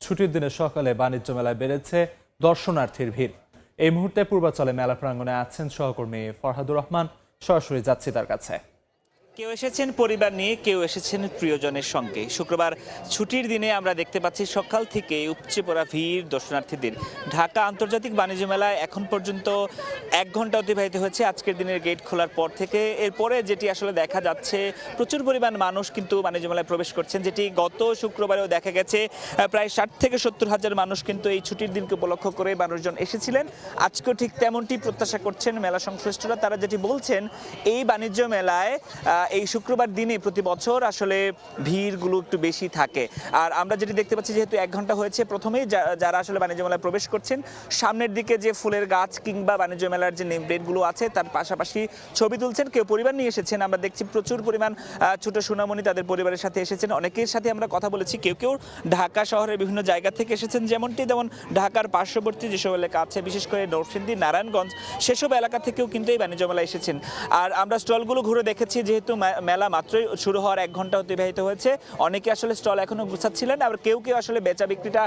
ছুটির দিনে সকালে বাণিজ্য মেলায় বেড়েছে দর্শনার্থীর ভিড়। এই মুহূর্তে পূর্বাচলে মেলা প্রাঙ্গণে আছেন সহকর্মী ফরহাদুর রহমান। সরাসরি যাচ্ছি তার কাছে। কেউ এসেছেন পরিবার নিয়ে, কেউ এসেছেন প্রিয়জনের সঙ্গে। শুক্রবার ছুটির দিনে আমরা দেখতে পাচ্ছি সকাল থেকে উপচে পড়া ভিড় দর্শনার্থীদের। ঢাকা আন্তর্জাতিক বাণিজ্য মেলায় এখন পর্যন্ত 1 ঘন্টা অতিবাহিত হয়েছে আজকের দিনের গেট খোলার পর থেকে। এরপরে যেটি আসলে দেখা যাচ্ছে, প্রচুর পরিমাণ মানুষ কিন্তু বাণিজ্য মেলায় প্রবেশ করছেন, যেটি গত শুক্রবারেও দেখা গেছে। প্রায় 60 থেকে 70 হাজার মানুষ কিন্তু এই ছুটির দিনকে উপলক্ষ করে মানুষজন এসেছিলেন। আজকেও ঠিক তেমনটি প্রত্যাশা করছেন মেলা সংশ্লিষ্টরা। তারা যেটি বলছেন, এই বাণিজ্য মেলায় এই শুক্রবার দিনে প্রতি বছর আসলে ভিড়গুলো একটু বেশি থাকে। আর আমরা যেটি দেখতে পাচ্ছি, যেহেতু 1 ঘন্টা হয়েছে, প্রথমেই যারা আসলে বাণিজ্য মেলায় প্রবেশ করছেন, সামনের দিকে যে ফুলের গাছ কিংবা বাণিজ্য মেলার যে নেম প্লেটগুলো আছে তার পাশাপাশি ছবি তুলছেন। কেউ পরিবার নিয়ে এসেছেন। আমরা দেখছি প্রচুর পরিমাণ ছোট সোনামণি তাদের পরিবারের সাথে এসেছেন। অনেকের সাথে আমরা কথা বলেছি। কেউ কেউ ঢাকা শহরের বিভিন্ন জায়গা থেকে এসেছেন, যেমন ঢাকার পার্শ্ববর্তী যেসব এলাকা আছে, বিশেষ করে নরসিংদী, নারায়ণগঞ্জ, সেসব এলাকা থেকেও কিন্তু এই বাণিজ্য মেলায় এসেছেন। আর আমরা স্টলগুলো ঘুরে দেখেছি, যেহেতু মেলা মাত্রই শুরু হওয়ার 1 ঘন্টা অতিবাহিত হয়েছে, অনেকে আসলে স্টল এখনো গুছাচ্ছিলেন। আবার কেউ কেউ আসলে বেচা বিক্রিটা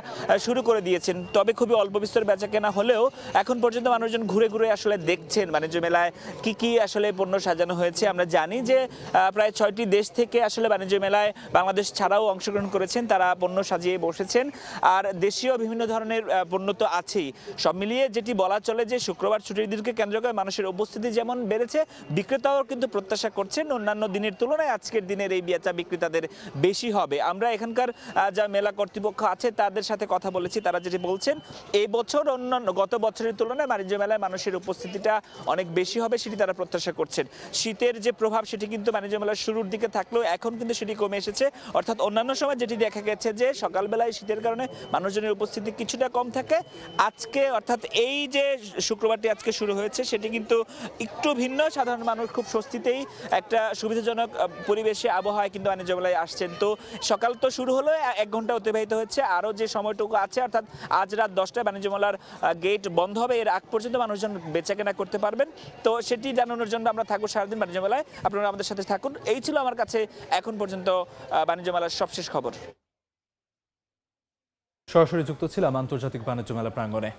শুরু করে দিয়েছেন। তবে খুবই অল্প বিস্তর বেচা কেনা হলেও এখন পর্যন্ত মানুষজন ঘুরে ঘুরে আসলে দেখছেন বাণিজ্য মেলায় কি কি আসলে পণ্য সাজানো হয়েছে। আমরা জানি যে প্রায় 6টি দেশ থেকে আসলে বাণিজ্য মেলায় বাংলাদেশ ছাড়াও অংশগ্রহণ করেছেন, তারা পণ্য সাজিয়ে বসেছেন। আর দেশীয় বিভিন্ন ধরনের পণ্য তো আছেই। সব মিলিয়ে যেটি বলা চলে যে শুক্রবার ছুটির দিনকে কেন্দ্র করে মানুষের উপস্থিতি যেমন বেড়েছে, বিক্রেতাও কিন্তু প্রত্যাশা করছেন অন্যান্য দিনের তুলনায় আজকের দিনের এই বেচা বিক্রি তাদের বেশি হবে। আমরা এখানকার যা মেলা কর্তৃপক্ষ আছে তাদের সাথে কথা বলেছি। তারা যেটি বলছেন, এই বছর অন্যান্য গত বছরের তুলনায় বাণিজ্য মেলায় মানুষের উপস্থিতিটা অনেক বেশি হবে, সেটি তারা প্রত্যাশা করছেন। শীতের যে প্রভাব সেটি কিন্তু বাণিজ্য মেলার শুরুর দিকে থাকলেও এখন কিন্তু সেটি কমে এসেছে। অর্থাৎ অন্যান্য সময় যেটি দেখা গেছে যে সকালবেলায় শীতের কারণে মানুষজনের উপস্থিতি কিছুটা কম থাকে, আজকে অর্থাৎ এই যে শুক্রবারটি আজকে শুরু হয়েছে সেটি কিন্তু একটু ভিন্ন। সাধারণ মানুষ খুব স্বস্তিতেই একটা সুবিধাজনক পরিবেশে আবহাওয়ায় কিন্তু বাণিজ্য মেলায় আসছেন। তো সকাল তো শুরু হলো, 1 ঘন্টা অতিবাহিত হচ্ছে, আরও যে সময়টুকু আছে, অর্থাৎ আজ রাত 10টায় বাণিজ্য মেলার গেট বন্ধ হবে। এর আগ পর্যন্ত মানুষজন বেচাকেনা করতে পারবেন। তো সেটি জানানোর জন্য আমরা থাকবো সারাদিন বাণিজ্য মেলায়। আপনারা আমাদের সাথে থাকুন। এই ছিল আমার কাছে এখন পর্যন্ত বাণিজ্য মেলার সবশেষ খবর। সরাসরি যুক্ত ছিলাম আন্তর্জাতিক বাণিজ্য মেলা প্রাঙ্গণে।